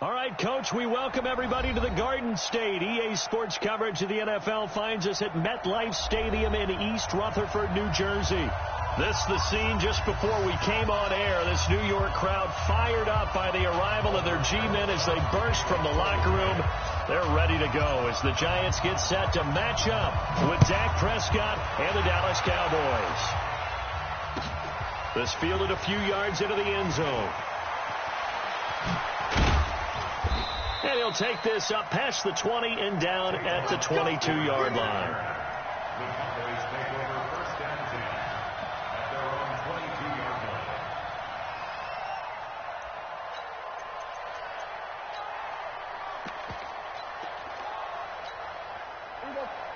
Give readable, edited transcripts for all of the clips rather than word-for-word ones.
All right, Coach, we welcome everybody to the Garden State. EA Sports coverage of the NFL finds us at MetLife Stadium in East Rutherford, New Jersey. This is the scene just before we came on air. This New York crowd fired up by the arrival of their G-men as they burst from the locker room. They're ready to go as the Giants get set to match up with Dak Prescott and the Dallas Cowboys. This fielded a few yards into the end zone. And he'll take this up past the 20 and down at the 22-yard line. The Cowboys take over first and 10 at their own 22-yard line.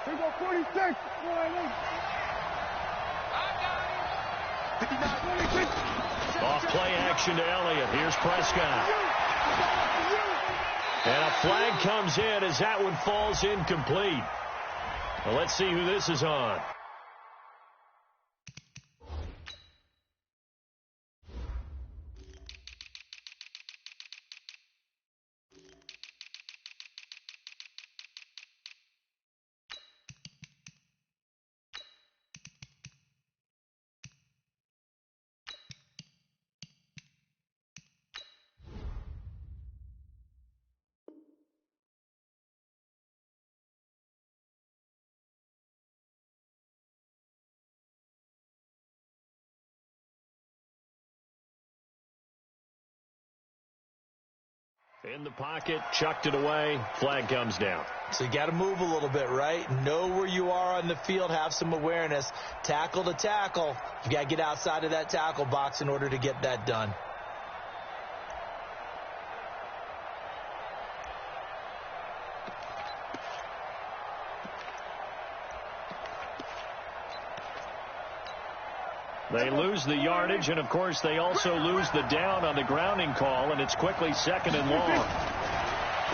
Here we go, 46. Off play action to Elliott. Here's Prescott. And a flag comes in as that one falls incomplete. Well, let's see who this is on. In the pocket, chucked it away, flag comes down. So you got to move a little bit, right? Know where you are on the field, have some awareness. Tackle to tackle. You got to get outside of that tackle box in order to get that done. They lose the yardage, and, of course, they also lose the down on the grounding call, and it's quickly second and long.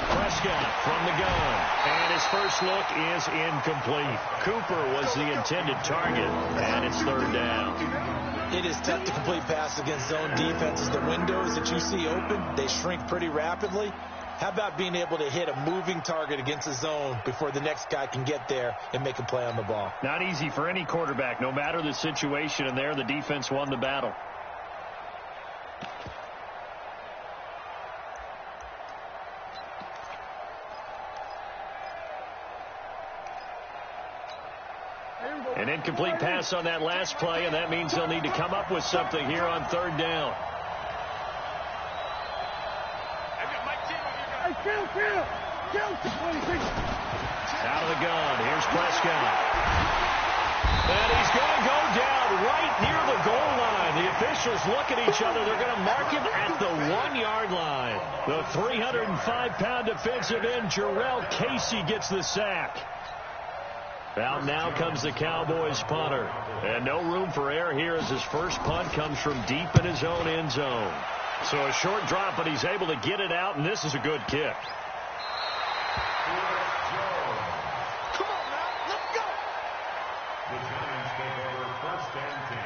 Prescott from the gun, and his first look is incomplete. Cooper was the intended target, and it's third down. It is tough to complete pass against zone defenses. The windows that you see open, they shrink pretty rapidly. How about being able to hit a moving target against a zone before the next guy can get there and make a play on the ball? Not easy for any quarterback, no matter the situation, and there the defense won the battle. An incomplete pass on that last play, and that means they'll need to come up with something here on third down. Out of the gun. Here's Prescott. And he's going to go down right near the goal line. The officials look at each other. They're going to mark him at the 1-yard line. The 305-pound defensive end, Jarrell Casey, gets the sack. Out now comes the Cowboys punter. And no room for error here as his first punt comes from deep in his own end zone. So a short drop, but he's able to get it out, and this is a good kick. Come on, now. Let's go. The Giants take over first and 10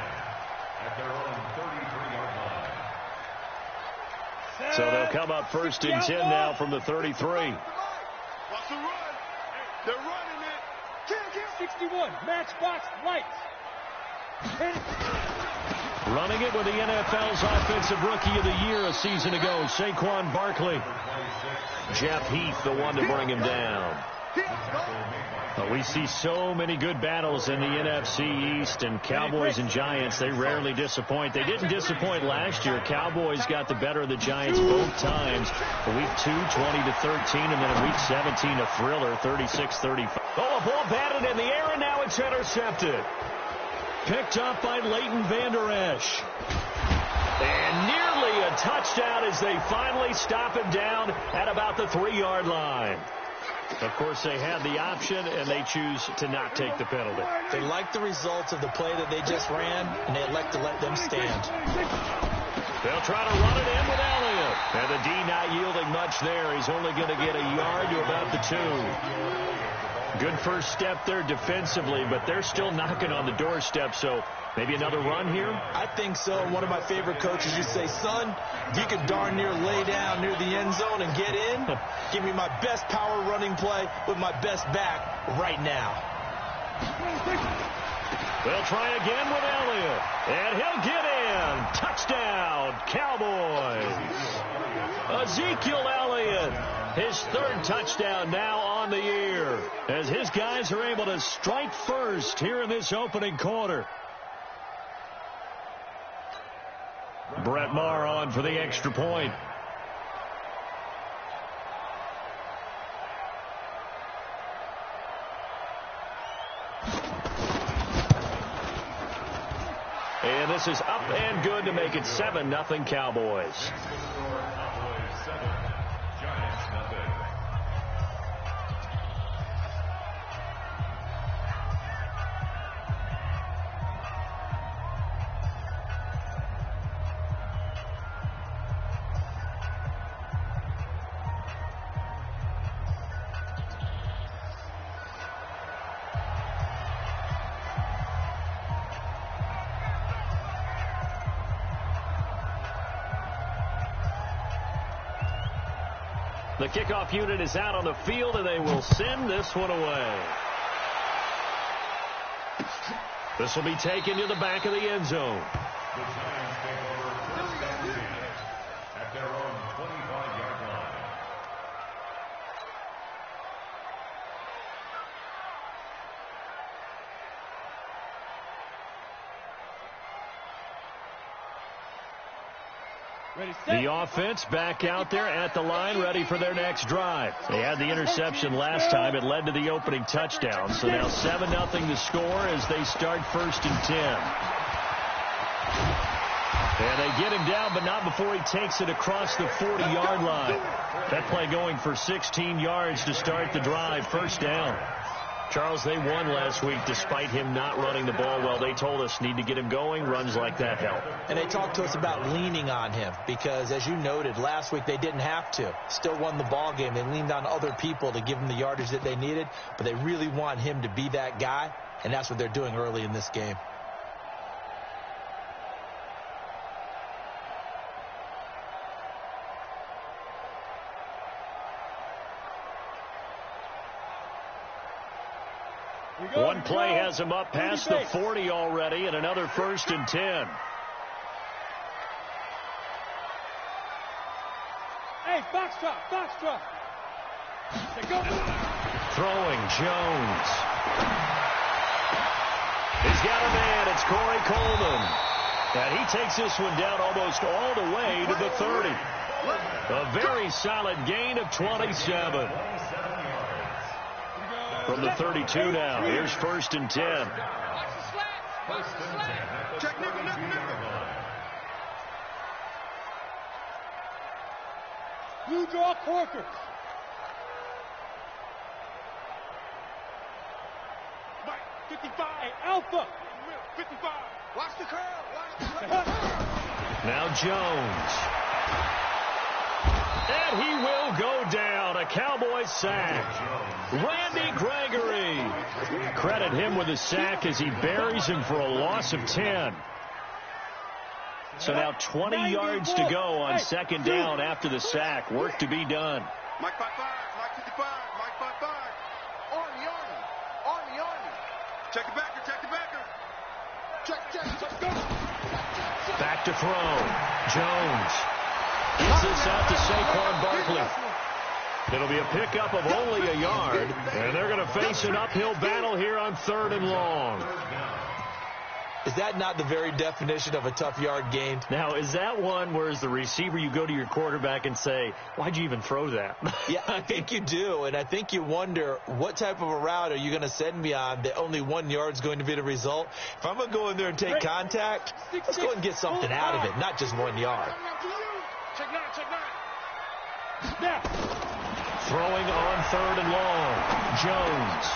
at their own 33-yard line. So they'll come up first and 10 now from the 33. Watch the run. They're running it. 61. Matchbox lights. Running it with the NFL's Offensive Rookie of the Year a season ago, Saquon Barkley. Jeff Heath, the one to bring him down. But we see so many good battles in the NFC East, and Cowboys and Giants, they rarely disappoint. They didn't disappoint last year. Cowboys got the better of the Giants both times. Week 2, 20-13, and then in Week 17, a thriller, 36-35. Oh, a ball batted in the air, and now it's intercepted. Picked up by Leighton Vander Esch. And nearly a touchdown as they finally stop him down at about the 3-yard line. Of course, they had the option, and they choose to not take the penalty. They like the results of the play that they just ran, and they elect to let them stand. They'll try to run it in with Elliott. And the D not yielding much there. He's only going to get a yard to about the 2. Good first step there defensively, but they're still knocking on the doorstep, so maybe another run here? I think so. One of my favorite coaches used to say, son, if you can darn near lay down near the end zone and get in, give me my best power running play with my best back right now. They'll try again with Elliott, and he'll get in. Touchdown, Cowboys. Ezekiel Elliott, his third touchdown now on the year, as his guys are able to strike first here in this opening quarter. Brett Maher on for the extra point. And this is up and good to make it 7-0 Cowboys. The kickoff unit is out on the field, and they will send this one away. This will be taken to the back of the end zone. The Giants take over first and 10 at their own 25-yard line. The offense back out there at the line, ready for their next drive. They had the interception last time. It led to the opening touchdown. So now 7-0 the score as they start first and 10. And they get him down, but not before he takes it across the 40-yard line. That play going for 16 yards to start the drive. First down. Charles, they won last week despite him not running the ball well. They told us need to get him going. Runs like that help. And they talked to us about leaning on him because, as you noted, last week they didn't have to. Still won the ball game. They leaned on other people to give them the yardage that they needed, but they really want him to be that guy, and that's what they're doing early in this game. One play has him up past the 40 already, and another first and 10. Hey, box drop, box drop. Throwing Jones. He's got a man. It's Corey Coleman. And he takes this one down almost all the way to the 30. A very solid gain of 27. From the 32 now. Here's first and 10. Check nickel, nickel, nickel. Blue draw Corker. Mike, 55. Hey, Alpha. 55. Watch the curl. Watch the curl. Now Jones. And he will go down. A Cowboys sack. Randy Gregory. Credit him with a sack as he buries him for a loss of 10. So now 20 yards to go on second down after the sack. Work to be done. Mike 55. Mike 55. Mike 55. Army, Army. Army, Army. Check the backer. Check the backer. Check, go. Back to throw. Jones. Gets this out to Saquon Barkley. It'll be a pickup of only a yard, and they're going to face an uphill battle here on 3rd and long. Is that not the very definition of a tough yard gained? Now, is that one where as the receiver you go to your quarterback and say, why'd you even throw that? Yeah, I think you do, and I think you wonder what type of a route are you going to send me on that only 1 yard's going to be the result? If I'm going to go in there and take contact, let's go and get something out of it, not just 1 yard. Check nine. Now. Throwing on 3rd and long. Jones.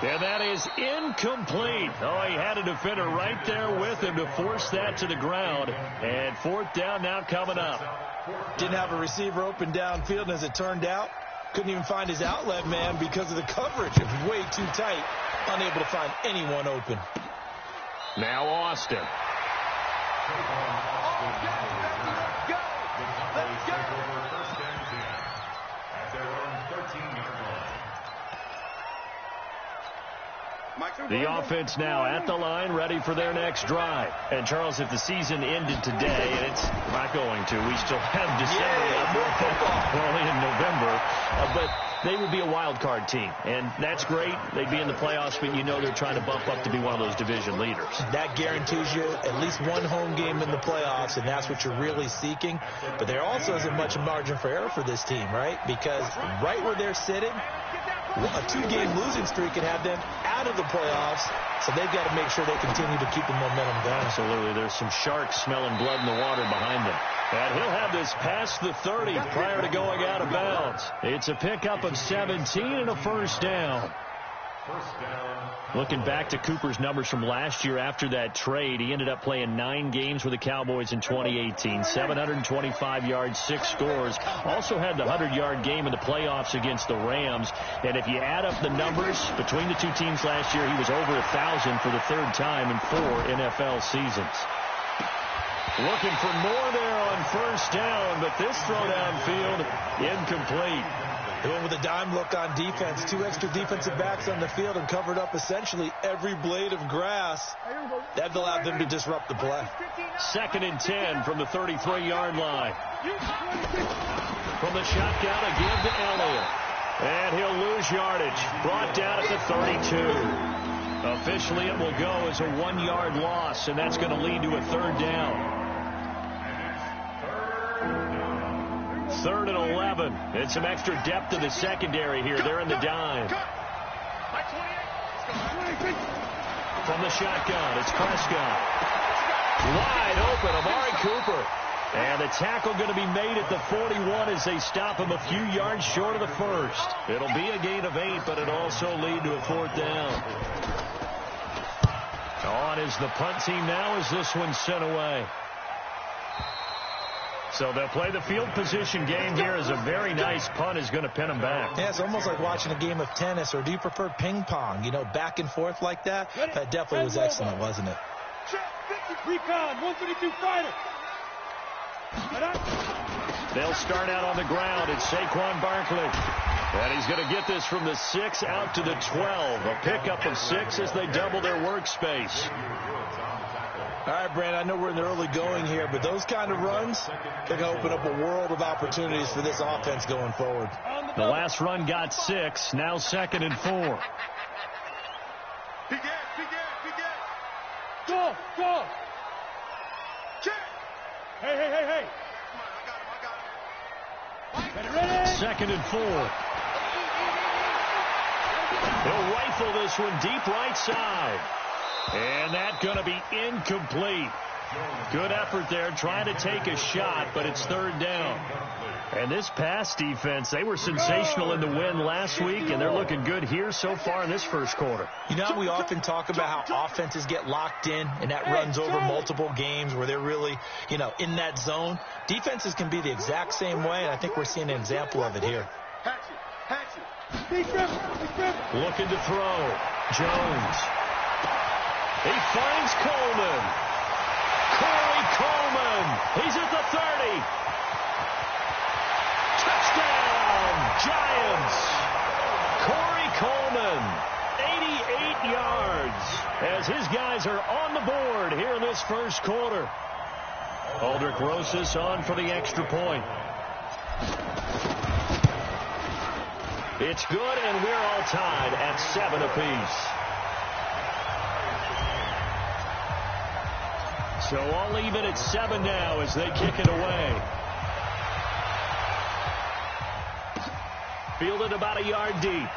And that is incomplete. Oh, he had a defender right there with him to force that to the ground. And 4th down now coming up. Didn't have a receiver open downfield, and as it turned out, Couldn't even find his outlet man because of the coverage. It was way too tight. Unable to find anyone open. Now Austin. The offense now at the line, ready for their next drive. And, Charles, if the season ended today, and it's not going to, we still have December left, early in November, but they would be a wild card team. And that's great. They'd be in the playoffs, but you know they're trying to bump up to be one of those division leaders. That guarantees you at least one home game in the playoffs, and that's what you're really seeking. But there also isn't much margin for error for this team, right? Because right where they're sitting, a two-game losing streak can have them out of the playoffs, so they've got to make sure they continue to keep the momentum going. Absolutely. There's some sharks smelling blood in the water behind them. And he'll have this past the 30 prior to going out of bounds. It's a pickup of 17 and a first down. Looking back to Cooper's numbers from last year after that trade, he ended up playing 9 games with the Cowboys in 2018. 725 yards, 6 scores. Also had the 100-yard game in the playoffs against the Rams. And if you add up the numbers between the two teams last year, he was over 1,000 for the third time in 4 NFL seasons. Looking for more there on first down, but this throw downfield incomplete. They went with a dime look on defense. 2 extra defensive backs on the field and covered up essentially every blade of grass. That allowed them to disrupt the play. 2nd and 10 from the 33-yard line. From the shotgun, a give to Elliott. And he'll lose yardage. Brought down at the 32. Officially, it will go as a 1-yard loss, and that's going to lead to a 3rd down. 3rd and 11. And some extra depth to the secondary here. They're in the dime. From the shotgun, it's Prescott. Wide open, Amari Cooper. And the tackle going to be made at the 41 as they stop him a few yards short of the first. It'll be a gain of 8, but it'll also lead to a 4th down. On is the punt team now as this one's sent away. So they'll play the field position game here as a very nice punt is going to pin them back. Yeah, it's almost like watching a game of tennis, or do you prefer ping pong? You know, back and forth like that? That definitely was excellent, wasn't it? Recon, 132 fighter. They'll start out on the ground. It's Saquon Barkley. And he's going to get this from the 6 out to the 12. A pickup of 6 as they double their workspace. All right, Brandon, I know we're in the early going here, but those kind of runs, they're going to open up a world of opportunities for this offense going forward. The last run got 6. Now 2nd and 4. He get. Go. Check. Hey. Come on, I got him. Ready? 2nd and 4. He'll rifle this one deep right side. And that's going to be incomplete. Good effort there, trying to take a shot, but it's 3rd down. And this pass defense, they were sensational in the win last week, and they're looking good here so far in this first quarter. You know, we often talk about how offenses get locked in, and that runs over multiple games where they're really, in that zone. Defenses can be the exact same way, and I think we're seeing an example of it here. Looking to throw. Jones. He finds Coleman. Corey Coleman. He's at the 30. Touchdown, Giants. Corey Coleman, 88 yards, as his guys are on the board here in this first quarter. Aldrich Rosas on for the extra point. It's good, and we're all tied at 7 apiece. So all even at 7 now as they kick it away. Fielded about a yard deep.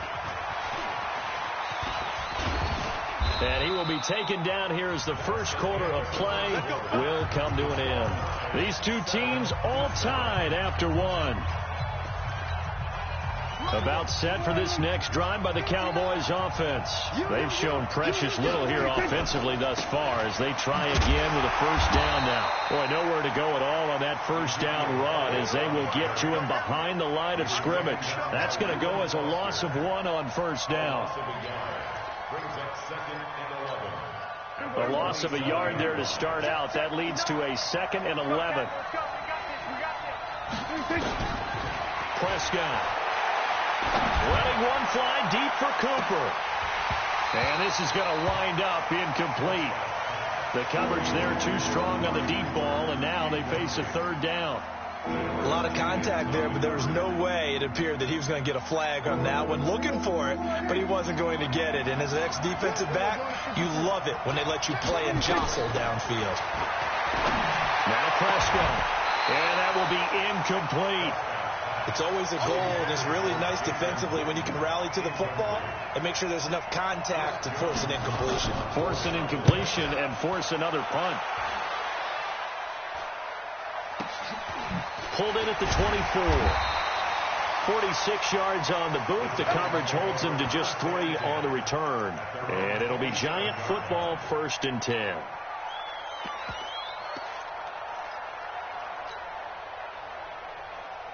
And he will be taken down here as the first quarter of play will come to an end. These two teams all tied after 1. About set for this next drive by the Cowboys offense. They've shown precious little here offensively thus far as they try again with a first down now. Boy, nowhere to go at all on that first down run as they will get to him behind the line of scrimmage. That's going to go as a loss of 1 on first down. A loss of a yard there to start out. That leads to a 2nd and 11. Prescott. Letting one fly deep for Cooper. And this is going to wind up incomplete. The coverage there too strong on the deep ball, and now they face a 3rd down. A lot of contact there, but there was no way it appeared that he was going to get a flag on that one. Looking for it, but he wasn't going to get it. And as an ex-defensive back, you love it when they let you play and jostle downfield. Now Prescott. And that will be incomplete. It's always a goal, and it's really nice defensively when you can rally to the football and make sure there's enough contact to force an incompletion. Force an incompletion and force another punt. Pulled in at the 24. 46 yards on the boot. The coverage holds him to just 3 on the return. And it'll be Giant football, 1st and 10.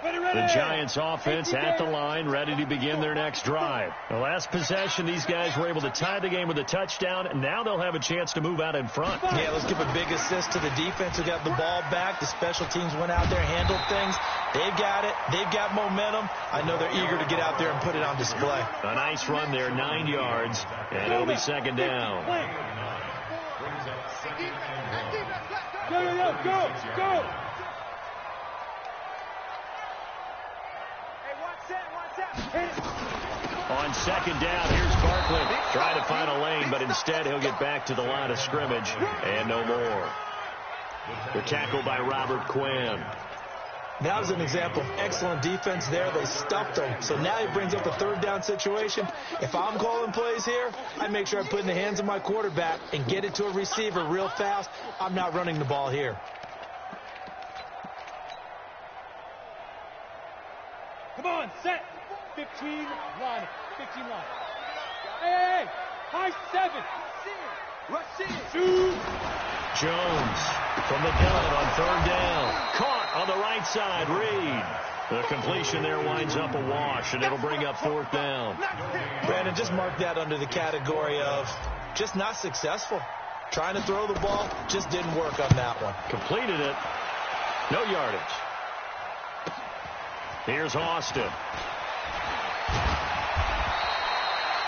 The Giants offense at the line, ready to begin their next drive. The last possession, these guys were able to tie the game with a touchdown, and now they'll have a chance to move out in front. Yeah, let's give a big assist to the defense who got the ball back. The special teams went out there, handled things. They've got it. They've got momentum. I know they're eager to get out there and put it on display. A nice run there, 9 yards, and it'll be 2nd down. Go! On 2nd down, here's Barkley trying to find a lane, but instead he'll get back to the line of scrimmage and no more. The tackle by Robert Quinn. That was an example of excellent defense there. They stuffed him. So now he brings up a 3rd down situation. If I'm calling plays here, I make sure I put it in the hands of my quarterback and get it to a receiver real fast. I'm not running the ball here. Come on, set. 15 line. 15 line. Hey. High 7. Shoot. Jones from the gun on 3rd down. Caught on the right side. Reed. The completion there winds up a wash, and it'll bring up 4th down. Brandon, just mark that under the category of just not successful. Trying to throw the ball, just didn't work on that one. Completed it. No yardage. Here's Austin.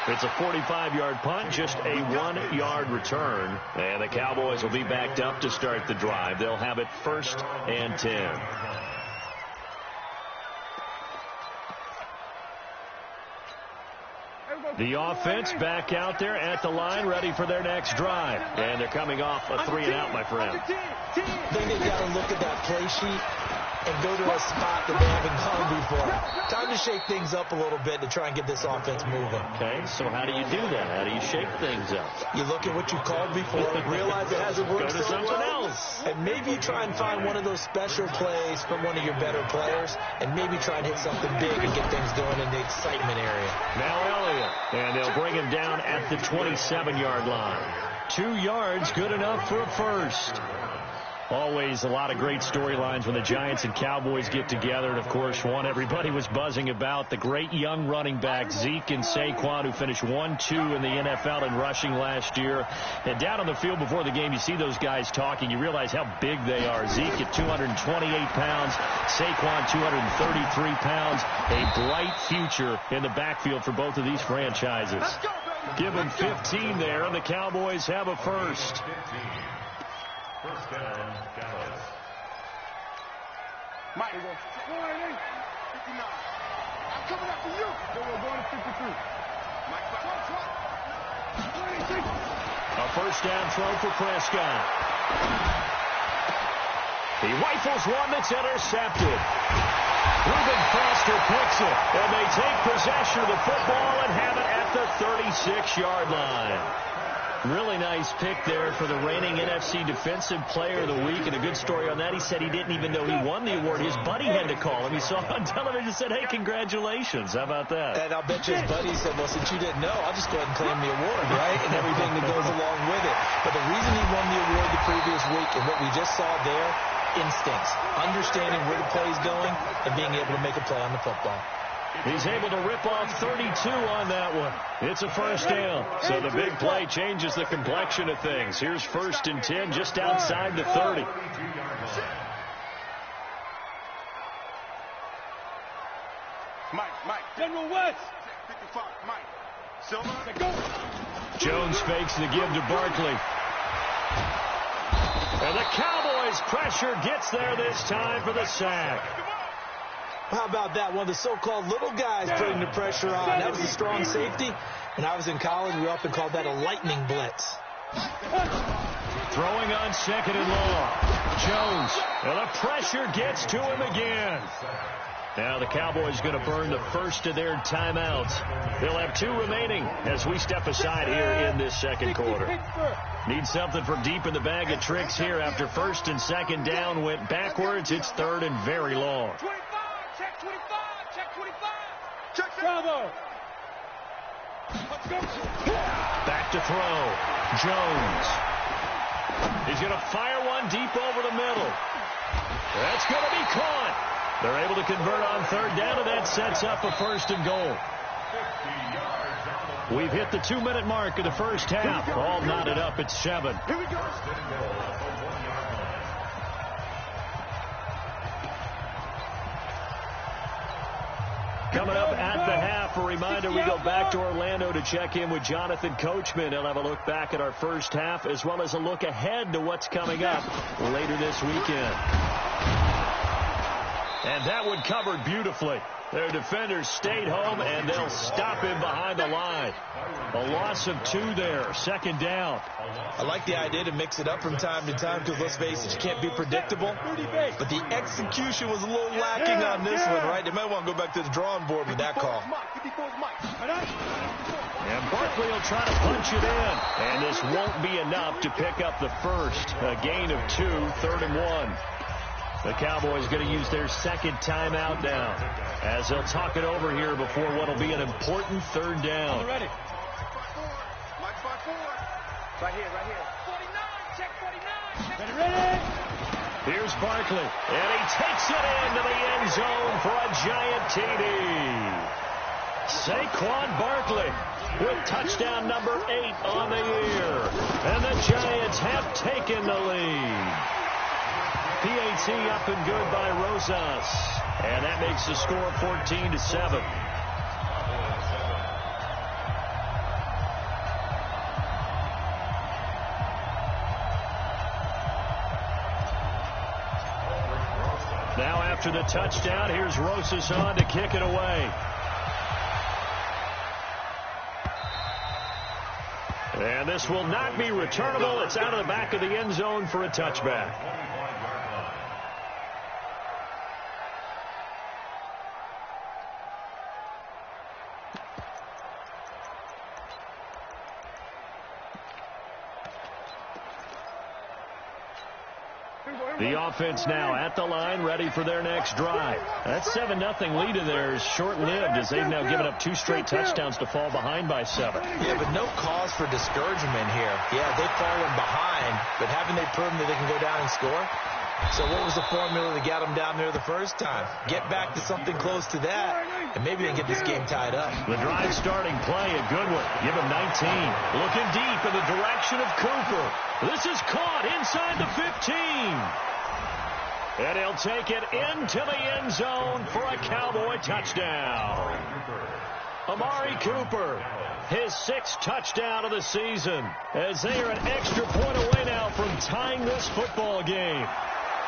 It's a 45-yard punt, just a 1-yard return. And the Cowboys will be backed up to start the drive. They'll have it 1st and 10. The offense back out there at the line, ready for their next drive. And they're coming off a 3-and-out, my friend. I think they've got to look at that play sheet and go to a spot that they haven't gone before. Time to shake things up a little bit to try and get this offense moving. Okay, so how do you do that? How do you shake things up? You look at what you called before, realize it hasn't worked. Go to something else. And maybe you try and find one of those special plays from one of your better players, and maybe try and hit something big and get things going in the excitement area. Now Elliott, and they'll bring him down at the 27-yard line. 2 yards, good enough for a first. Always a lot of great storylines when the Giants and Cowboys get together. And, of course, one everybody was buzzing about, the great young running back, Zeke and Saquon, who finished 1-2 in the NFL in rushing last year. And down on the field before the game, you see those guys talking. You realize how big they are. Zeke at 228 pounds, Saquon 233 pounds. A bright future in the backfield for both of these franchises. Give them 15 there, and the Cowboys have a first. First down, Dallas. Mike, 59. I'm coming up for you. We're going to 53. Mike, A first down throw for Prescott. He rifles one that's intercepted. Reuben Foster picks it, and they take possession of the football and have it at the 36-yard line. Really nice pick there for the reigning NFC Defensive Player of the Week. And a good story on that. He said he didn't even know he won the award. His buddy had to call him. He saw him on television and said, hey, congratulations. How about that? And I'll bet you his buddy said, well, since you didn't know, I'll just go ahead and claim the award, right? And everything that goes along with it. But the reason he won the award the previous week and what we just saw there, instincts, understanding where the play is going, and being able to make a play on the football. He's able to rip off 32 on that one. It's a first down. So the big play changes the complexion of things. Here's 1st and 10 just outside the 30. Mike. General West. 55, Mike. Silver. Go. Jones fakes the give to Barkley. And the Cowboys pressure gets there this time for the sack. How about that? One of the so-called little guys putting the pressure on. That was a strong safety. When I was in college, we often called that a lightning blitz. Throwing on 2nd and long. Jones. And the pressure gets to him again. Now the Cowboys going to burn the first of their timeouts. They'll have 2 remaining as we step aside here in this second quarter. Need something from deep in the bag of tricks here after 1st and 2nd down went backwards. It's 3rd and very long. 25. Check 25. Check 25. Check. Bravo. Let's go. Back to throw. Jones. He's going to fire one deep over the middle. That's going to be caught. They're able to convert on 3rd down, and that sets up a 1st and goal. We've hit the 2-minute mark of the first half. All knotted up at 7. Here we go. Coming up at the half, a reminder, we go back to Orlando to check in with Jonathan Coachman. He'll have a look back at our first half as well as a look ahead to what's coming up later this weekend. And that one covered beautifully. Their defenders stayed home, and they'll stop him behind the line. A loss of 2 there, 2nd down. I like the idea to mix it up from time to time because, let's face it, you can't be predictable. But the execution was a little lacking on this one, right? They might want to go back to the drawing board with that call. And Barkley will try to punch it in. And this won't be enough to pick up the first. A gain of 2, 3rd and 1. The Cowboys going to use their 2nd timeout now as they'll talk it over here before what will be an important 3rd down. Ready. Mike 5-4. Right here. 49. Check 49. Ready. Here's Barkley. And he takes it into the end zone for a giant TD. Saquon Barkley with touchdown number 8 on the year. And the Giants have taken the lead. PAT up and good by Rosas. And that makes the score 14-7. Now after the touchdown, here's Rosas on to kick it away. And this will not be returnable. It's out of the back of the end zone for a touchback. The offense now at the line, ready for their next drive. That 7-0 lead in there is short-lived as they've now given up 2 straight touchdowns to fall behind by 7. Yeah, but no cause for discouragement here. Yeah, they've fallen behind, but haven't they proven that they can go down and score? So what was the formula that got them down there the first time? Get back to something close to that, and maybe they can get this game tied up. The drive starting play, a good one. Give him 19. Looking deep in the direction of Cooper. This is caught inside the 15. And he'll take it into the end zone for a Cowboy touchdown. Amari Cooper, his 6th touchdown of the season, as they are an extra point away now from tying this football game.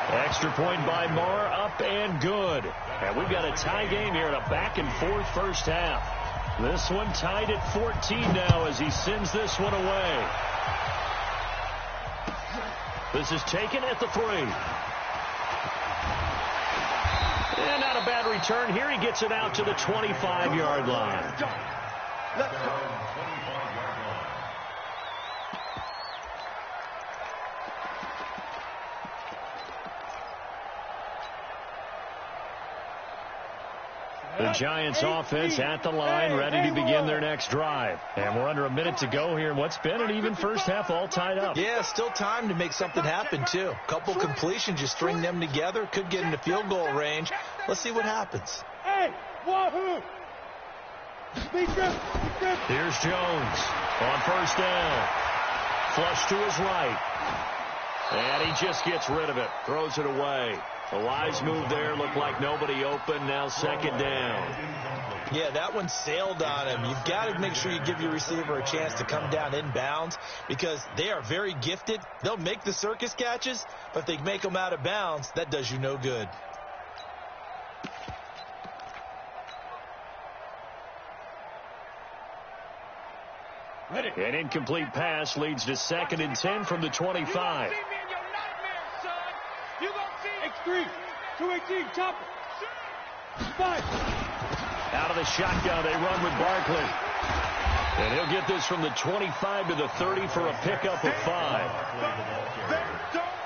Extra point by Marr, up and good. And we've got a tie game here in a back-and-forth first half. This one tied at 14 now as he sends this one away. This is taken at the 3. And not a bad return here. He gets it out to the 25-yard line. Giants offense at the line, ready to begin their next drive. And we're under a minute to go here in what's been an even first half, all tied up. Yeah, still time to make something happen, too. Couple completions, you string them together, could get into field goal range. Let's see what happens. Hey, wahoo! Here's Jones on first down. Flush to his right. And he just gets rid of it. Throws it away. A wise move there. Looked like nobody open. Now second down. Yeah, that one sailed on him. You've got to make sure you give your receiver a chance to come down inbounds because they are very gifted. They'll make the circus catches, but if they make them out of bounds, that does you no good. An incomplete pass leads to 2nd and 10 from the 25. X3, 218, chopper. 5. Out of the shotgun, they run with Barkley. And he'll get this from the 25 to the 30 for a pickup of 5.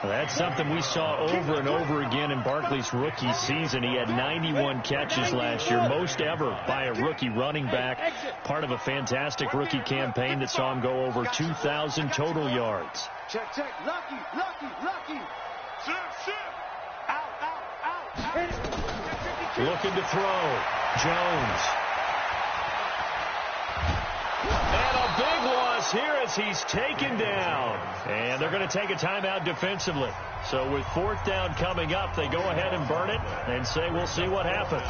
That's something we saw over and over again in Barkley's rookie season. He had 91 catches last year, most ever by a rookie running back. Part of a fantastic rookie campaign that saw him go over 2,000 total yards. Check. Lucky. Shift. Out. Looking to throw. Jones. And a big loss here as he's taken down. And they're going to take a timeout defensively. So with 4th down coming up, they go ahead and burn it and say we'll see what happens.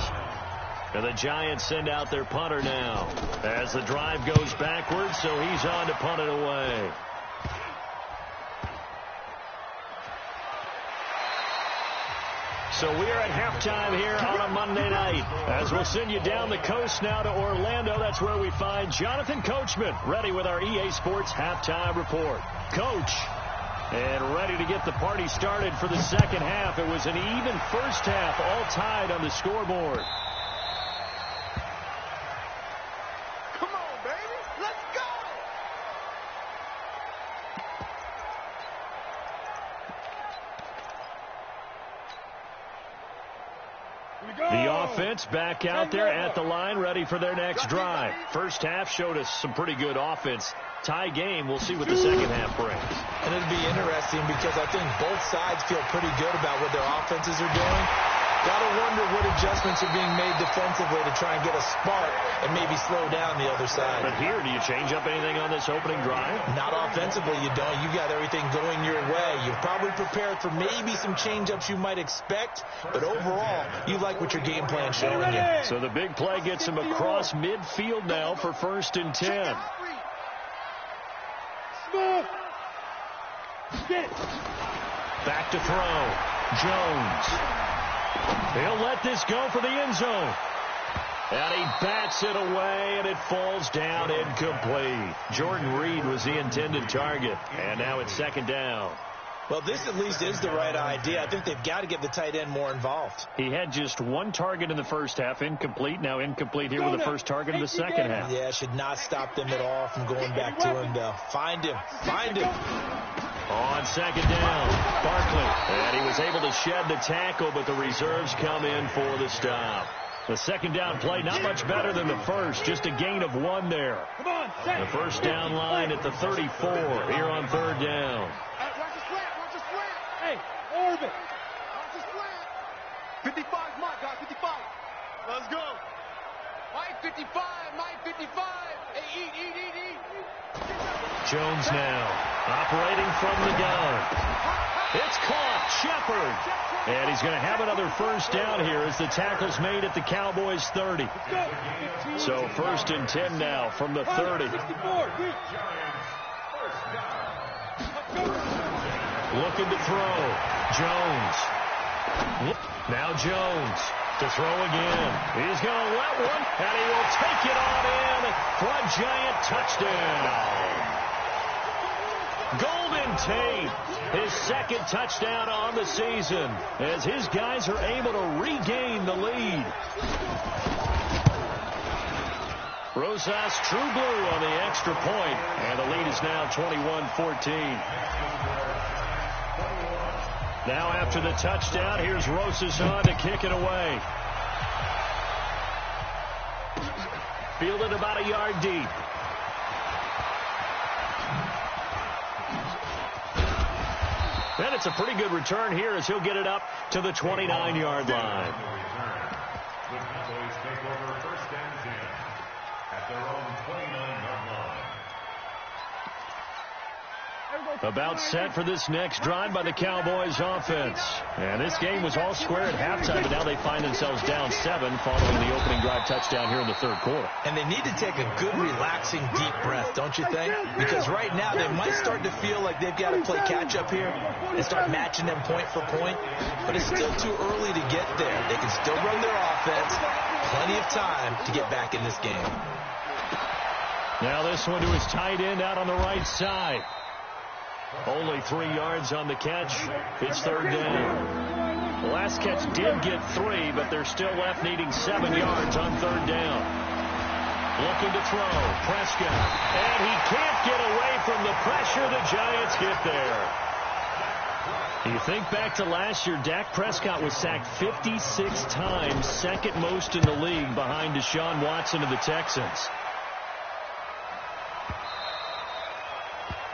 And the Giants send out their punter now as the drive goes backwards, so he's on to punt it away. So we are at halftime here on a Monday night. As we'll send you down the coast now to Orlando, that's where we find Jonathan Coachman ready with our EA Sports Halftime Report. Coach, and ready to get the party started for the second half. It was an even first half, all tied on the scoreboard. Come on, baby. Let's go. The offense back out there at the line, ready for their next drive. First half showed us some pretty good offense. Tie game. We'll see what the second half brings. And it'll be interesting because I think both sides feel pretty good about what their offenses are doing. Got to wonder what adjustments are being made defensively to try and get a spark and maybe slow down the other side. But here, do you change up anything on this opening drive? Not offensively, you don't. You got everything going your way. You've probably prepared for maybe some change-ups you might expect, but overall, you like what your game plan's showing you. So the big play gets him across midfield now for 1st and 10. Back to throw. Jones. He'll let this go for the end zone. And he bats it away, and it falls down incomplete. Jordan Reed was the intended target, and now it's 2nd down. Well, this at least is the right idea. I think they've got to get the tight end more involved. He had just 1 target in the first half, incomplete. Now incomplete here with the first target in the second half. Yeah, should not stop them at all from going back to him, though. Find him. On 2nd down, Barkley. And he was able to shed the tackle, but the reserves come in for the stop. The 2nd down play, not much better than the first, just a gain of 1 there. The first down line at the 34 here on 3rd down. Watch the slant. Hey, orbit. Watch the slant. 55's Mike, guys, 55. Let's go. Mike 55, Mike 55. Hey, eat. Jones now operating from the gun. It's caught. Shepard. And he's going to have another first down here as the tackle's made at the Cowboys 30. So 1st and 10 now from the 30. Looking to throw. Jones. Now Jones to throw again. He's going to let one, and he will take it on in for a Giant touchdown. Golden Tate, his 2nd touchdown on the season, as his guys are able to regain the lead. Rosas true blue on the extra point, and the lead is now 21-14. Now after the touchdown, here's Rosas on to kick it away. fielded about a yard deep. And it's a pretty good return here as he'll get it up to the 29-yard line. The Cowboys take over first and 10 at their own 29-yard line. About set for this next drive by the Cowboys offense. And this game was all square at halftime, but now they find themselves down 7 following the opening drive touchdown here in the third quarter. And they need to take a good, relaxing, deep breath, don't you think? Because right now they might start to feel like they've got to play catch-up here and start matching them point for point. But it's still too early to get there. They can still run their offense. Plenty of time to get back in this game. Now this one to his tight end out on the right side. Only 3 yards on the catch. It's third down. The last catch did get 3, but they're still left needing 7 yards on third down. Looking to throw. Prescott. And he can't get away from the pressure. The Giants get there. You think back to last year, Dak Prescott was sacked 56 times, second most in the league behind Deshaun Watson of the Texans.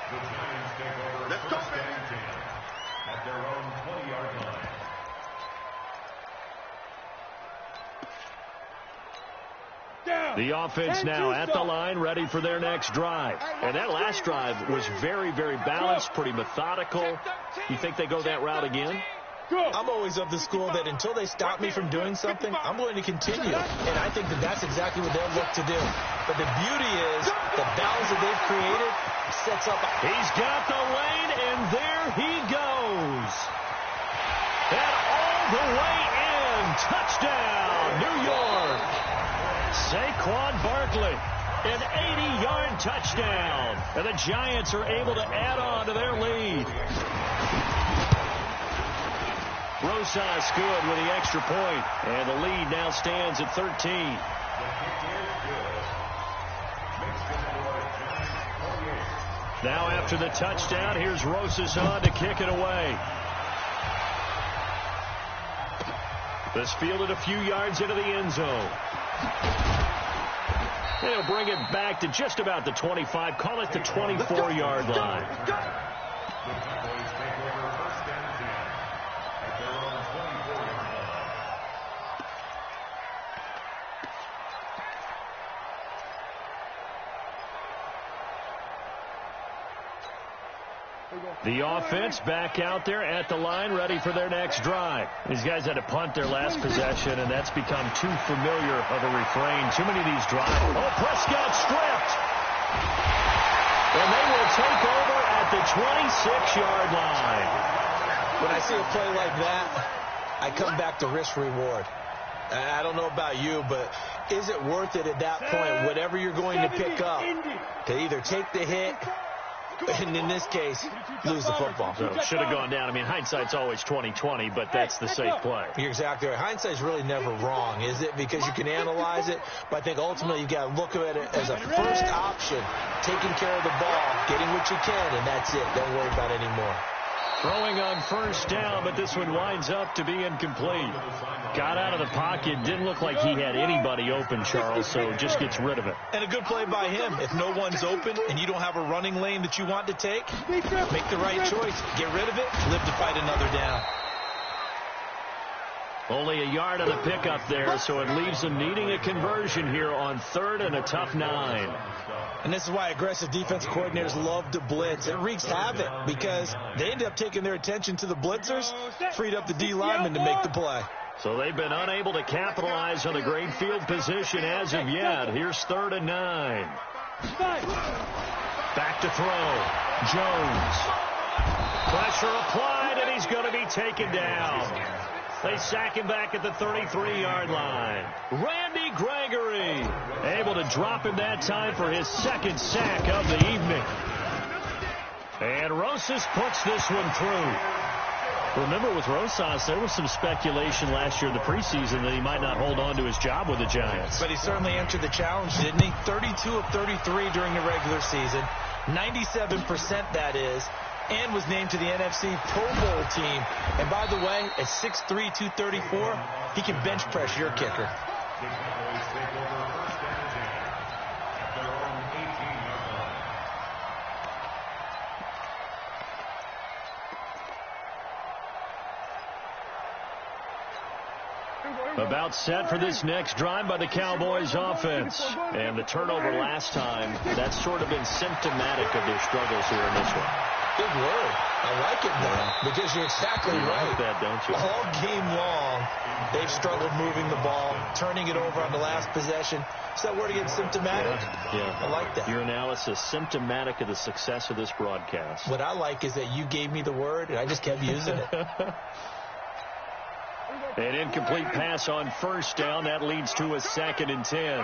The Giants take over first and 10 at their own 20-yard line. The offense now at the line, ready for their next drive. And that last drive was very, very balanced, pretty methodical. You think they go that route again? I'm always of the school that until they stop me from doing something, I'm going to continue. And I think that that's exactly what they'll look to do. But the beauty is the balance that they've created sets up. He's got the lane, and there he goes. And all the way in. Touchdown, New York. Saquon Barkley, an 80-yard touchdown. And the Giants are able to add on to their lead. Rosas good with the extra point, and the lead now stands at 13. Now after the touchdown, here's Rosas on to kick it away. This fielded a few yards into the end zone. They'll bring it back to just about the 25, call it the 24-yard line. The Cowboys take over first and 10 at their own 24-yard line. The offense back out there at the line, ready for their next drive. These guys had to punt their last possession, and that's become too familiar of a refrain. Too many of these drives. Oh, Prescott stripped. And they will take over at the 26-yard line. When I see a play like that, I come back to risk-reward. I don't know about you, but is it worth it at that point, whatever you're going to pick up, to either take the hit, and in this case, lose the football? So should have gone down. I mean, hindsight's always 20/20, but that's the safe play. You're exactly right. Hindsight's really never wrong, is it? Because you can analyze it, but I think ultimately you got to look at it as a first option, taking care of the ball, getting what you can, and that's it. Don't worry about it anymore. Throwing on first down, but this one winds up to be incomplete. Got out of the pocket. Didn't look like he had anybody open, Charles, so just gets rid of it. And a good play by him. If no one's open and you don't have a running lane that you want to take, make the right choice. Get rid of it. Live to fight another down. Only a yard on the pickup there, so it leaves them needing a conversion here on third and a tough 9. And this is why aggressive defense coordinators love to blitz. It wreaks havoc because they end up taking their attention to the blitzers, freed up the D lineman to make the play. So they've been unable to capitalize on the great field position as of yet. Here's third and 9. Back to throw. Jones. Pressure applied, and he's going to be taken down. They sack him back at the 33-yard line. Randy Gregory able to drop him that time for his second sack of the evening. And Rosas puts this one through. Remember, with Rosas, there was some speculation last year in the preseason that he might not hold on to his job with the Giants. But he certainly answered the challenge, didn't he? 32 of 33 during the regular season. 97% that is. And was named to the NFC Pro Bowl team. And by the way, at 6'3", 234, he can bench press your kicker. About set for this next drive by the Cowboys offense. And the turnover last time, that's sort of been symptomatic of their struggles here in this one. Big word. I like it, though, because you're exactly right. Like that, don't you? All game long, they've struggled moving the ball, turning it over on the last possession. Is that word again, symptomatic? Yeah. I like that. Your analysis, symptomatic of the success of this broadcast. What I like is that you gave me the word, and I just kept using it. An incomplete pass on first down. That leads to a 2nd and 10.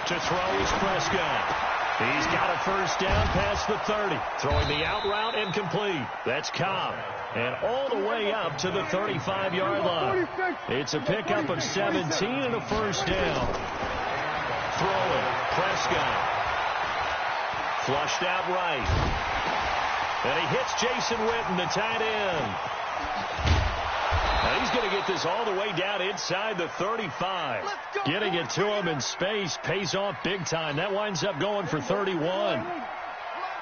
To throw is Prescott. He's got a first down past the 30. Throwing the out route incomplete. That's Cobb. And all the way up to the 35-yard line. It's a pickup of 17 and a first down. Throwing. Prescott. Flushed out right. And he hits Jason Witten, the tight end. Now he's going to get this all the way down inside the 35. Getting it to him in space pays off big time. That winds up going for 31.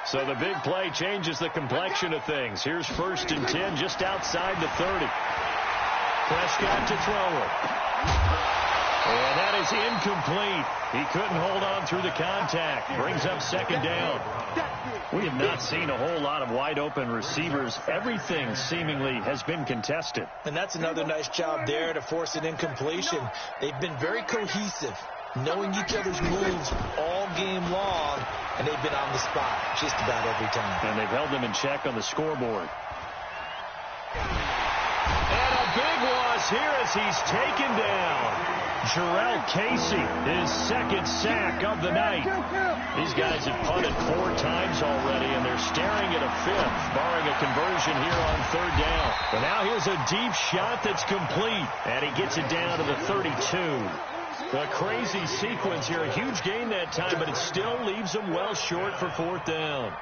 So the big play changes the complexion of things. Here's 1st and 10 just outside the 30. Prescott to throw it. And that is incomplete. He couldn't hold on through the contact. Brings up 2nd down. We have not seen a whole lot of wide-open receivers. Everything seemingly has been contested. And that's another nice job there to force an incompletion. They've been very cohesive, knowing each other's moves all game long, and they've been on the spot just about every time. And they've held them in check on the scoreboard. And a big loss here as he's taken down. Jarrell Casey, his 2nd sack of the night. These guys have punted 4 times already, and they're staring at a 5th, barring a conversion here on 3rd down. But now here's a deep shot that's complete, and he gets it down to the 32. A crazy sequence here. A huge gain that time, but it still leaves them well short for 4th down.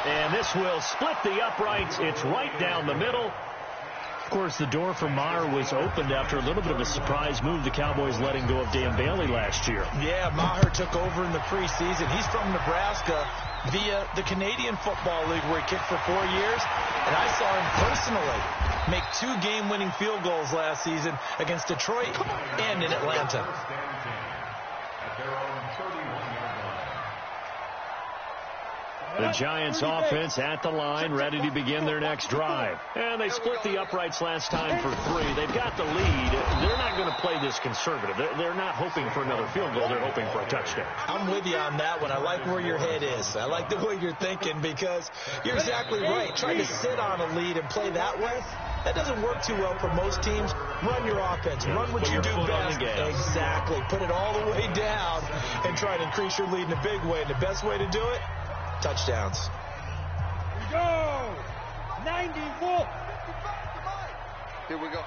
And this will split the uprights. It's right down the middle. Of course, the door for Maher was opened after a little bit of a surprise move. The Cowboys letting go of Dan Bailey last year. Yeah, Maher took over in the preseason. He's from Nebraska via the Canadian Football League, where he kicked for 4 years. And I saw him personally make 2 game-winning field goals last season against Detroit and in Atlanta. The Giants offense at the line, ready to begin their next drive. And they split the uprights last time for 3. They've got the lead. They're not going to play this conservative. They're not hoping for another field goal. They're hoping for a touchdown. I'm with you on that one. I like where your head is. I like the way you're thinking, because you're exactly right. Trying to sit on a lead and play that way, that doesn't work too well for most teams. Run your offense. Run what you do best. Exactly. Put it all the way down and try to increase your lead in a big way. And the best way to do it, touchdowns. Here we go. 94. Here we go.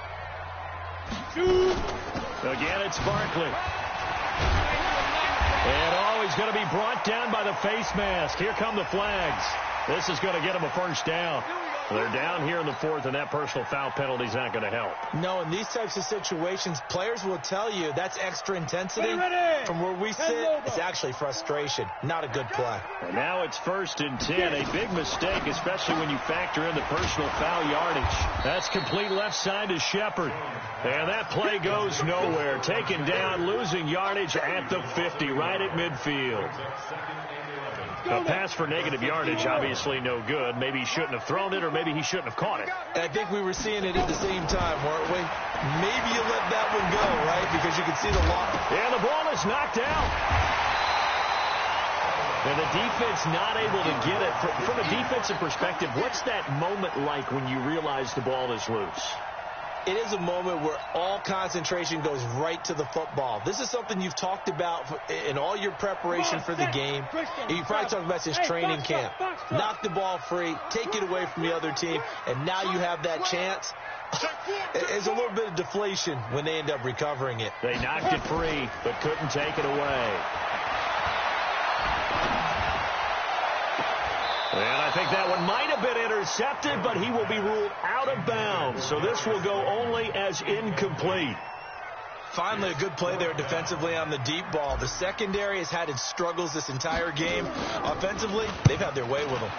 2. Again, it's Barkley. And he's going to be brought down by the face mask. Here come the flags. This is going to get him a first down. They're down here in the 4th, and that personal foul penalty is not going to help. No, in these types of situations, players will tell you that's extra intensity. From where we sit, it's actually frustration. Not a good play. And now it's 1st and 10. A big mistake, especially when you factor in the personal foul yardage. That's complete left side to Shepard. And that play goes nowhere. Taken down, losing yardage at the 50, right at midfield. A pass for negative yardage, obviously no good. Maybe he shouldn't have thrown it, or maybe he shouldn't have caught it. And I think we were seeing it at the same time, weren't we? Maybe you let that one go, right? Because you can see the lock. And the ball is knocked out. And the defense not able to get it. From a defensive perspective, what's that moment like when you realize the ball is loose? It is a moment where all concentration goes right to the football. This is something you've talked about in all your preparation for the game. You probably talked about since training camp. Knock the ball free, take it away from the other team, and now you have that chance. There's a little bit of deflation when they end up recovering it. They knocked it free, but couldn't take it away. And I think that one might have been intercepted, but he will be ruled out of bounds. So this will go only as incomplete. Finally, a good play there defensively on the deep ball. The secondary has had its struggles this entire game. Offensively, they've had their way with them.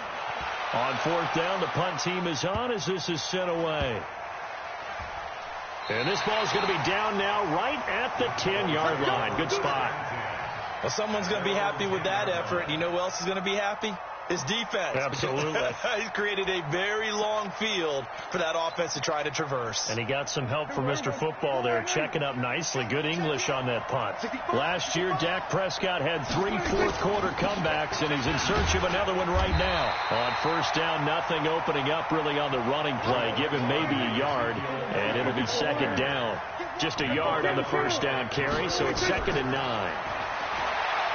On fourth down, the punt team is on as this is sent away. And this ball is going to be down now right at the 10-yard line. Good spot. Well, someone's going to be happy with that effort. You know who else is going to be happy? His defense. Absolutely. He's created a very long field for that offense to try to traverse. And he got some help from Mr. Football there, checking up nicely. Good English on that punt. Last year, Dak Prescott had 3 fourth-quarter comebacks, and he's in search of another one right now. On first down, nothing opening up really on the running play. Give him maybe a yard, and it'll be second down. Just a yard on the first down carry, so it's 2nd and 9.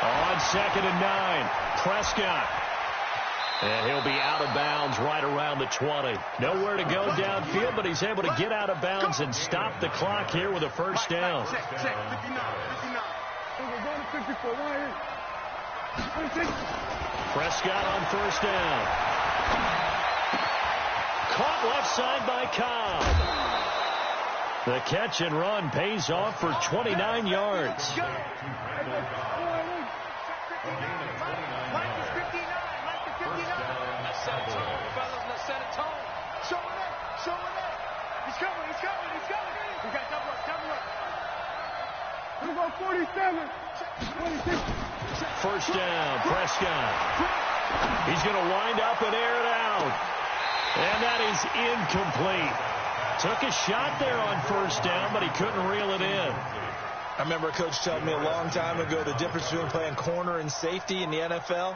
On 2nd and 9, Prescott. And he'll be out of bounds right around the 20. Nowhere to go downfield, but he's able to get out of bounds and stop the clock here with a first down. Prescott on first down. Caught left side by Cobb. The catch and run pays off for 29 yards. Set a tone, fellas. Let's set a tone. Show it up. Show it up. He's coming. He's coming. He's coming. We got double up. Double up. We go 47. 26. First down, Prescott. He's going to wind up and air it out. And that is incomplete. Took a shot there on first down, but he couldn't reel it in. I remember a coach telling me a long time ago the difference between playing corner and safety in the NFL.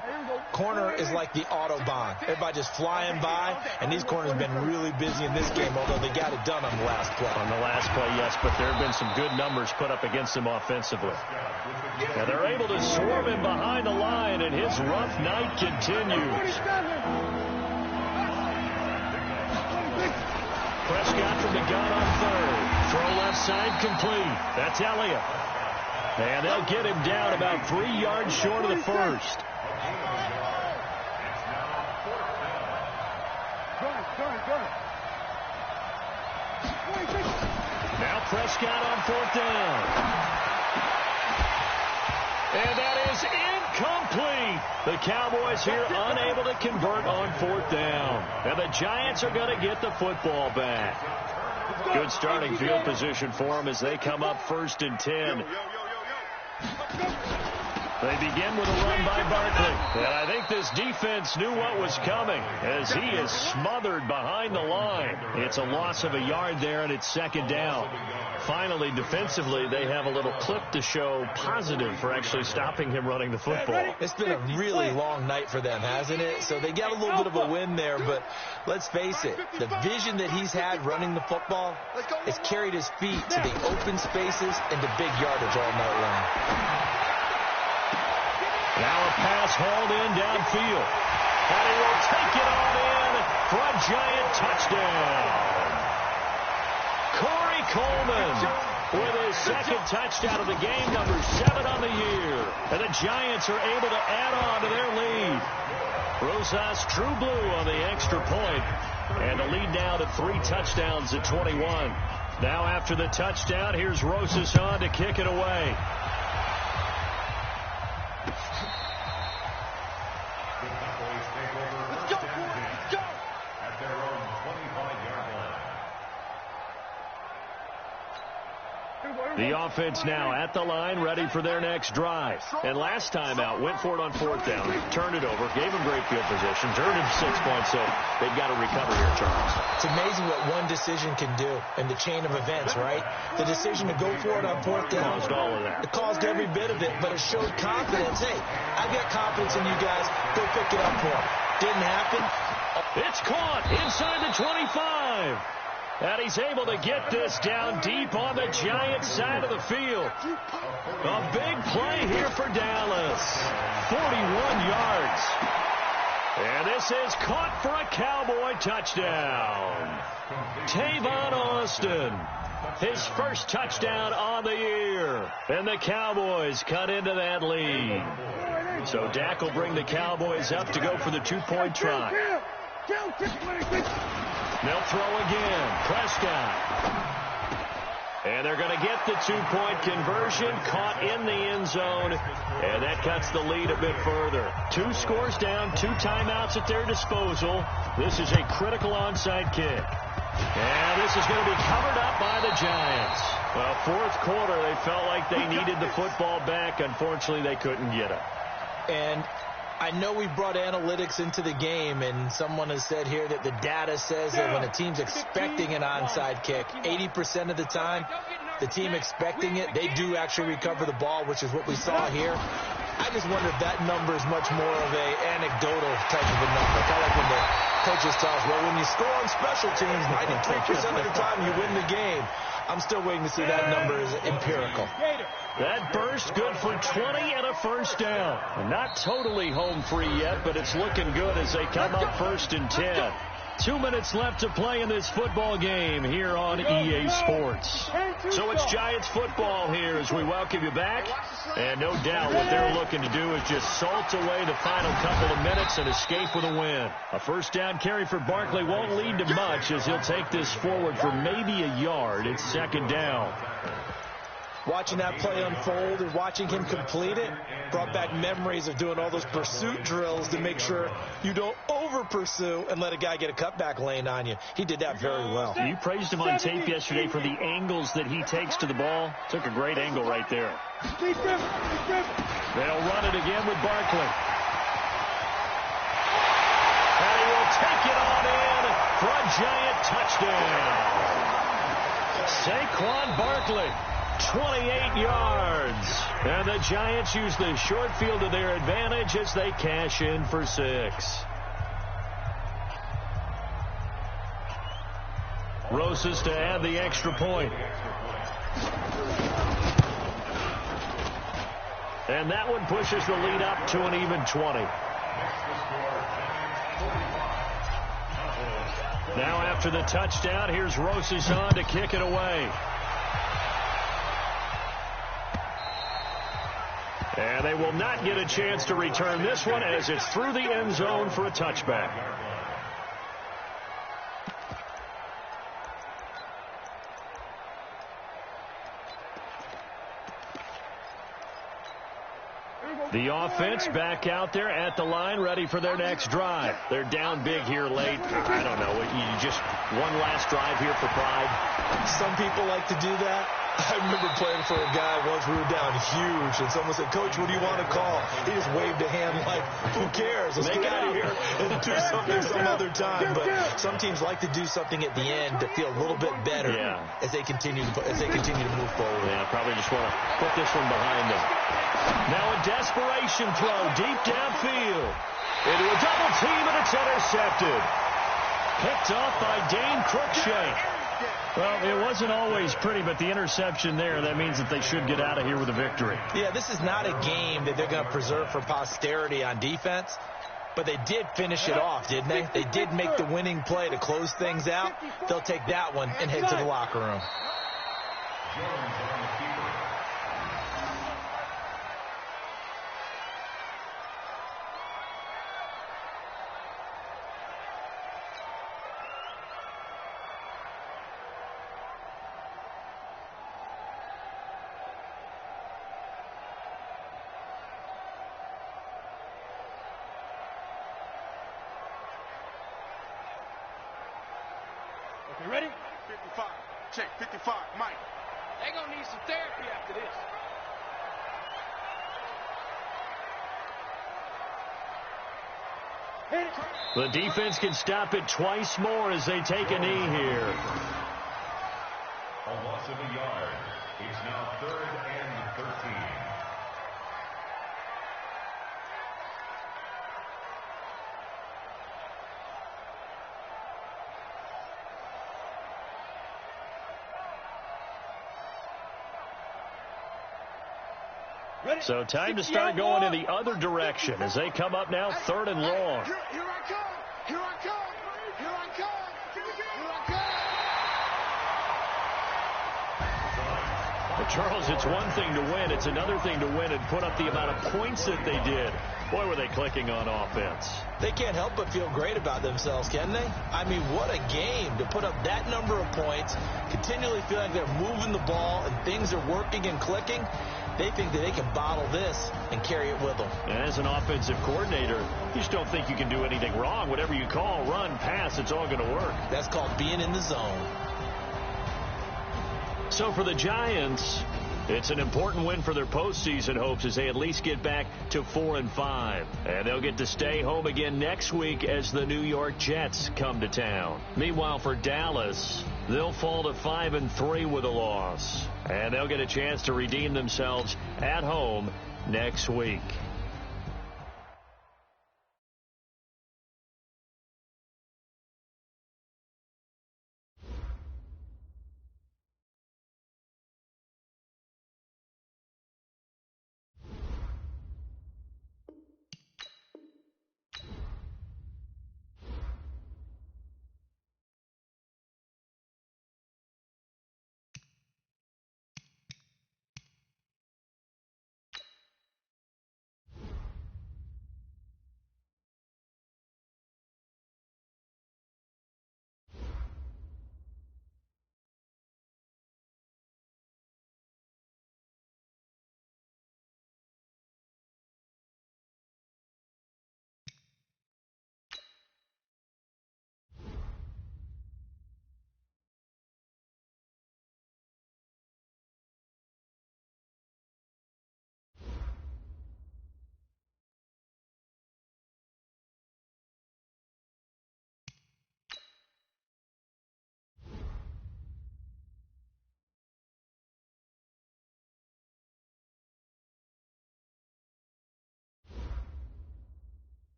Corner is like the Autobahn. Everybody just flying by, and these corners have been really busy in this game, although they got it done on the last play. On the last play, yes, but there have been some good numbers put up against him offensively. And they're able to swarm him behind the line, and his rough night continues. Prescott from the gun on third. Throw left side complete. That's Elliott. And they'll get him down about 3 yards short of the first. Now Prescott on fourth down. And that is incomplete. The Cowboys here unable to convert on fourth down. And the Giants are going to get the football back. Good starting field position for them as they come up 1st and 10. They begin with a run by Barkley. And I think this defense knew what was coming as he is smothered behind the line. It's a loss of a yard there, and it's 2nd down. Finally, defensively, they have a little clip to show positive for actually stopping him running the football. It's been a really long night for them, hasn't it? So they got a little bit of a win there, but let's face it, the vision that he's had running the football has carried his feet to the open spaces and to big yardage all night long. Now a pass hauled in downfield. And he will take it on in for a Giant touchdown. Corey Coleman with his 2nd touchdown of the game, number 7 on the year. And the Giants are able to add on to their lead. Rosas True Blue on the extra point. And the lead now to 3 touchdowns at 21. Now after the touchdown, here's Rosas on to kick it away. The offense now at the line, ready for their next drive. And last time out, went for it on fourth down, turned it over, gave him great field position, earned him 6 points, so they've got to recover here, Charles. It's amazing what one decision can do in the chain of events, right? The decision to go for it on fourth down. Caused all of that. It caused every bit of it, but it showed confidence. Hey, I've got confidence in you guys. Go pick it up for them. Didn't happen. It's caught inside the 25. And he's able to get this down deep on the Giants side of the field. A big play here for Dallas. 41 yards. And this is caught for a Cowboy touchdown. Tavon Austin, his first touchdown on the year. And the Cowboys cut into that lead. So Dak will bring the Cowboys up to go for the 2-point try. They'll throw again. Prescott. And they're going to get the two-point conversion, caught in the end zone, and that cuts the lead a bit further. 2 scores down, 2 timeouts at their disposal. This is a critical onside kick. And this is going to be covered up by the Giants. Well, fourth quarter, they felt like they needed the football back. Unfortunately, they couldn't get it. And I know we brought analytics into the game, and someone has said here that the data says that when a team's expecting an onside kick, 80% of the time, the team expecting it, they do actually recover the ball, which is what we saw here. I just wonder if that number is much more of an anecdotal type of a number. Kind of like when the coaches tell us, well, when you score on special teams, 93% of the time you win the game. I'm still waiting to see that number is empirical. That burst good for 20 and a first down. Not totally home free yet, but it's looking good as they come up 1st and 10. 2 minutes left to play in this football game here on EA Sports. So it's Giants football here as we welcome you back. And no doubt what they're looking to do is just salt away the final couple of minutes and escape with a win. A first down carry for Barkley won't lead to much as he'll take this forward for maybe a yard. It's 2nd down. Watching that play unfold and watching him complete it brought back memories of doing all those pursuit drills to make sure you don't over-pursue and let a guy get a cutback lane on you. He did that very well. You praised him on tape yesterday for the angles that he takes to the ball. Took a great angle right there. They'll run it again with Barkley. And he will take it on in for a Giant touchdown. Saquon Barkley. 28 yards. And the Giants use the short field to their advantage as they cash in for 6. Rosas to add the extra point. And that one pushes the lead up to an even 20. Now after the touchdown, here's Rosas on to kick it away. And they will not get a chance to return this one as it's through the end zone for a touchback. The offense back out there at the line, ready for their next drive. They're down big here late. I don't know. You just one last drive here for pride. Some people like to do that. I remember playing for a guy once. We were down huge, and someone said, "Coach, what do you want to call?" He just waved a hand like, "Who cares? Let's get out of here and do something some other time." But some teams like to do something at the end to feel a little bit better as they continue to move forward. Yeah, probably just want to put this one behind them. Now a desperation throw deep downfield into a double team, and it's intercepted. Picked off by Dane Cruikshank. Well, it wasn't always pretty, but the interception there, that means that they should get out of here with a victory. Yeah, this is not a game that they're going to preserve for posterity on defense, but they did finish it off, didn't they? They did make the winning play to close things out. They'll take that one and head to the locker room. You ready? 55. Check. 55. Mike. They gonna need some therapy after this. Hit it. The defense can stop it twice more as they take a knee here. A loss of a yard. It's now 3rd and 13. So time to start going in the other direction as they come up now 3rd and long. Here I come. Here I come. Here I come. Here I come. The Charles, it's one thing to win. It's another thing to win and put up the amount of points that they did. Boy, were they clicking on offense. They can't help but feel great about themselves, can they? I mean, what a game to put up that number of points, continually feel like they're moving the ball and things are working and clicking. They think that they can bottle this and carry it with them. And as an offensive coordinator, you just don't think you can do anything wrong. Whatever you call, run, pass, it's all going to work. That's called being in the zone. So for the Giants, it's an important win for their postseason hopes as they at least get back to 4-5. And they'll get to stay home again next week as the New York Jets come to town. Meanwhile, for Dallas, they'll fall to 5-3 with a loss. And they'll get a chance to redeem themselves at home next week.